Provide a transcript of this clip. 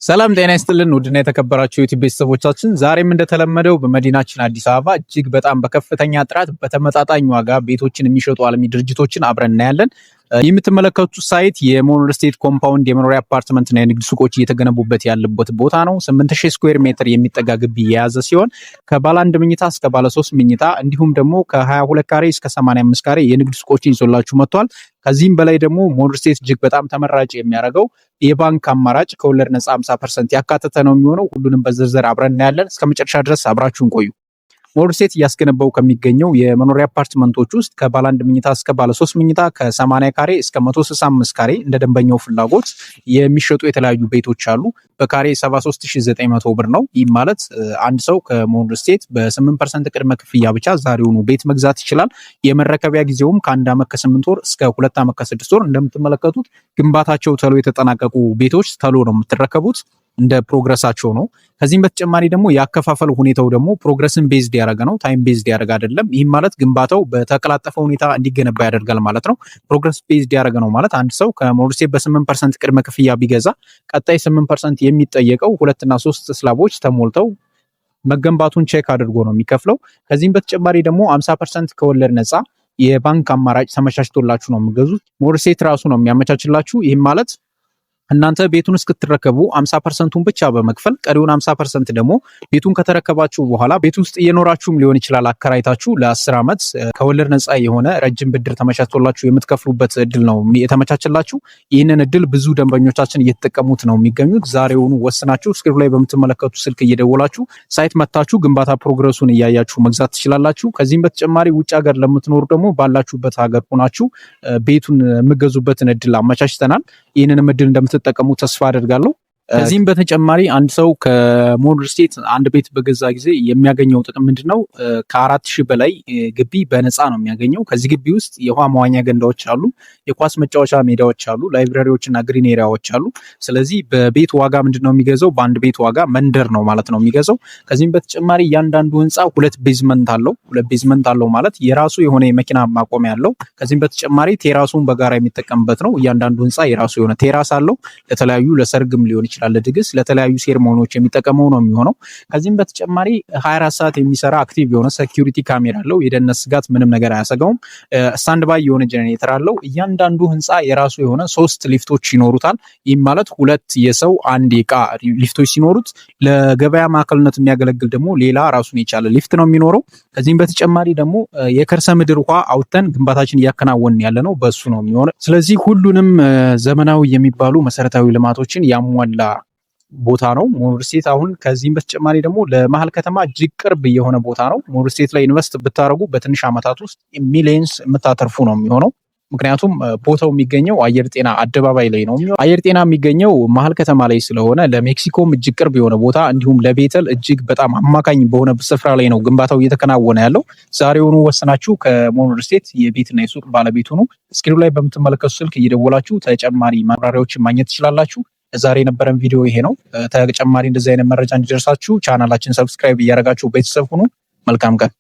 ሰላም ጤና ይስጥልን ውድና የተከበራችሁ ዩቲዩብ ቤተሰቦቻችን ዛሬም እንደተለመደው በመዲናችን አዲስ አበባ እጅግ በጣም በከፍተኛ ጥራት በተመጣጣኝ ዋጋ ቤቶችን የሚሸጡ አልሚ ድርጅቶችን አብረን እናያለን። የምትመለከቱት ሳይት የሞኖ ስቴት ኮምፓውንድ የመኖሪያ አፓርትመንት እና የንግድ ሱቆች እየተገነቡበት ያለበት ቦታ ነው። 8000 ስኩዌር ሜትር የሚጠጋ ግቢ የያዘ ሲሆን ከባለ 1 መኝታ እስከ ባለ 3 መኝታ እንዲሁም ደግሞ ከ22 ካሬ እስከ 85 ካሬ የንግድ ሱቆችን ይዞላችሁ መጥቷል። ከዚህም በላይ ደግሞ ሞኖ ስቴት እጅግ በጣም ተመራጭ የሚያደርገው የባንክ አማራጭ ከወለድ ነፃ 50% ያካተተ ነው የሚሆነው። ሁሉንም በዝርዝር አብረን እናያለን። እስከ መጨረሻ ድረስ አብራችሁን ቆዩ። ሞኖ ስቴት እያስገነባው ከሚገኘው የመኖሪያ አፓርትመንቶች ውስጥ ከባለ 1 መኝታ እስከ ባለ 3 መኝታ ከ80 ካሬ እስከ 165 ካሬ እንደ ደንበኛው ፍላጎት የሚሸጡ የተለያዩ ቤቶች አሉ። በካሬ 73900 ብር ነው። ይህ ማለት አንድ ሰው ከሞኖ ስቴት በ8% ቅድመ ክፍያ ብቻ ዛሬውኑ ቤት መግዛት ይችላል። የመረከቢያ ጊዜውም ከ1 ዓመት ከ8 ወር እስከ 2 ዓመት ከ6 ወር። እንደምትመለከቱት ግንባታቸው ተሎ የተጠናቀቁ ቤቶች ተሎ ነው የምትረከቡት እንደ ፕሮግረሳቸው ነው። ከዚህም በተጨማሪ ደግሞ ያከፋፈል ሁኔታው ደግሞ ፕሮግረስን ቤዝድ ያደረገ ነው፣ ታይም ቤዝድ ያደረገ አይደለም። ይህም ማለት ግንባታው በተቀላጠፈ ሁኔታ እንዲገነባ ያደርጋል ማለት ነው። ፕሮግረስ ቤዝድ ያደረገ ነው ማለት አንድ ሰው ከሞኖ ስቴት በ8% ቅድመ ክፍያ ቢገዛ ቀጣይ 8% የሚጠየቀው 2 እና 3 ስላቦች ተሞልተው መገንባቱን ቼክ አድርጎ ነው የሚከፍለው። ከዚህም በተጨማሪ ደግሞ 50% ከወለድ ነፃ የባንክ አማራጭ ተመቻችቶላችሁ ነው የሚገዙት። ሞኖ ስቴት ራሱ ነው የሚያመቻችላችሁ። ይህም ማለት እናንተ ቤቱን እስክትረከቡ 50%ን ብቻ በመክፈል ቀሪውን 50% ደግሞ ቤቱን ከተረከባችሁ በኋላ ቤት ውስጥ እየኖራችሁም ሊሆን ይችላል አከራይታችሁ ለ10 ዓመት ከወለድ ነፃ የሆነ ረጅም ብድር ተመቻችቶላችሁ የምትከፍሉበት እድል ነው የተመቻችላችሁ። ይህንን እድል ብዙ ደንበኞቻችን እየተጠቀሙት ነው የሚገኙት። ዛሬውኑ ወስናችሁ ስክሪን ላይ በምትመለከቱ ስልክ እየደወላችሁ ሳይት መታችሁ ግንባታ ፕሮግረሱን እያያችሁ መግዛት ትችላላችሁ። ከዚህም በተጨማሪ ውጭ ሀገር ለምትኖሩ ደግሞ ባላችሁበት ሀገር ሆናችሁ ቤቱን የምትገዙበትን እድል አመቻችተናል። ይህንንም እድል እንደምትጠቀሙ ተስፋ አደርጋለሁ። ከዚህም በተጨማሪ አንድ ሰው ከሞኖ ስቴት አንድ ቤት በገዛ ጊዜ የሚያገኘው ጥቅም ምንድነው? ከ4000 በላይ ግቢ በነፃ ነው የሚያገኘው። ከዚህ ግቢ ውስጥ የውሃ መዋኛ ገንዳዎች አሉ፣ የኳስ መጫወቻ ሜዳዎች አሉ፣ ላይብራሪዎች እና ግሪን ኤሪያዎች አሉ። ስለዚህ በቤት ዋጋ ምንድነው የሚገዛው? በአንድ ቤት ዋጋ መንደር ነው ማለት ነው የሚገዛው። ከዚህም በተጨማሪ እያንዳንዱ ህንፃ 2 ቤዝመንት አለው። 2 ቤዝመንት አለው ማለት የራሱ የሆነ የመኪና ማቆሚያ አለው። ከዚህም በተጨማሪ ቴራሱን በጋራ የሚጠቀምበት ነው። እያንዳንዱ ህንፃ የራሱ የሆነ ቴራስ አለው። ለተለያዩ ለሰርግም ሊሆን ይችላል ለድግስ ለተለያዩ ሴርሞኒዎች የሚጠቀመው ነው የሚሆነው። ከዚህም በተጨማሪ 24 ሰዓት የሚሰራ አክቲቭ የሆነ ሴኩሪቲ ካሜራ አለው። የደህንነት ስጋት ምንም ነገር አያሰጋውም። ስታንድ ባይ የሆነ ጄኔሬተር አለው። እያንዳንዱ ህንፃ የራሱ የሆነ 3 ሊፍቶች ይኖሩታል። ይህም ማለት 2 የሰው 1 የዕቃ ሊፍቶች ሲኖሩት ለገበያ ማዕከልነት የሚያገለግል ደግሞ ሌላ ራሱን የቻለ ሊፍት ነው የሚኖረው። ከዚህም በተጨማሪ ደግሞ የከርሰ ምድር ውሃ አውጥተን ግንባታችን እያከናወንን ያለ ነው በሱ ነው የሚሆነው። ስለዚህ ሁሉንም ዘመናዊ የሚባሉ መሰረታዊ ልማቶችን ያሟላ ቦታ ነው ሞኖ ስቴት። አሁን ከዚህም በተጨማሪ ደግሞ ለመሀል ከተማ እጅግ ቅርብ የሆነ ቦታ ነው። ሞኖ ስቴት ላይ ኢንቨስት ብታደርጉ በትንሽ ዓመታት ውስጥ ሚሊየንስ የምታተርፉ ነው የሚሆነው። ምክንያቱም ቦታው የሚገኘው አየር ጤና አደባባይ ላይ ነው። አየር ጤና የሚገኘው መሀል ከተማ ላይ ስለሆነ ለሜክሲኮም እጅግ ቅርብ የሆነ ቦታ እንዲሁም ለቤተል እጅግ በጣም አማካኝ በሆነ ስፍራ ላይ ነው ግንባታው እየተከናወነ ያለው። ዛሬውኑ ወስናችሁ ከሞኖ ስቴት የቤትና የሱቅ ባለቤት ሁኑ። ስክሪኑ ላይ በምትመለከቱ ስልክ እየደወላችሁ ተጨማሪ ማብራሪያዎችን ማግኘት ትችላላችሁ። ዛሬ የነበረን ቪዲዮ ይሄ ነው። ተጨማሪ እንደዚህ አይነት መረጃ እንዲደርሳችሁ ቻናላችን ሰብስክራይብ እያደረጋችሁ ቤተሰብ ሁኑ። መልካም ቀን።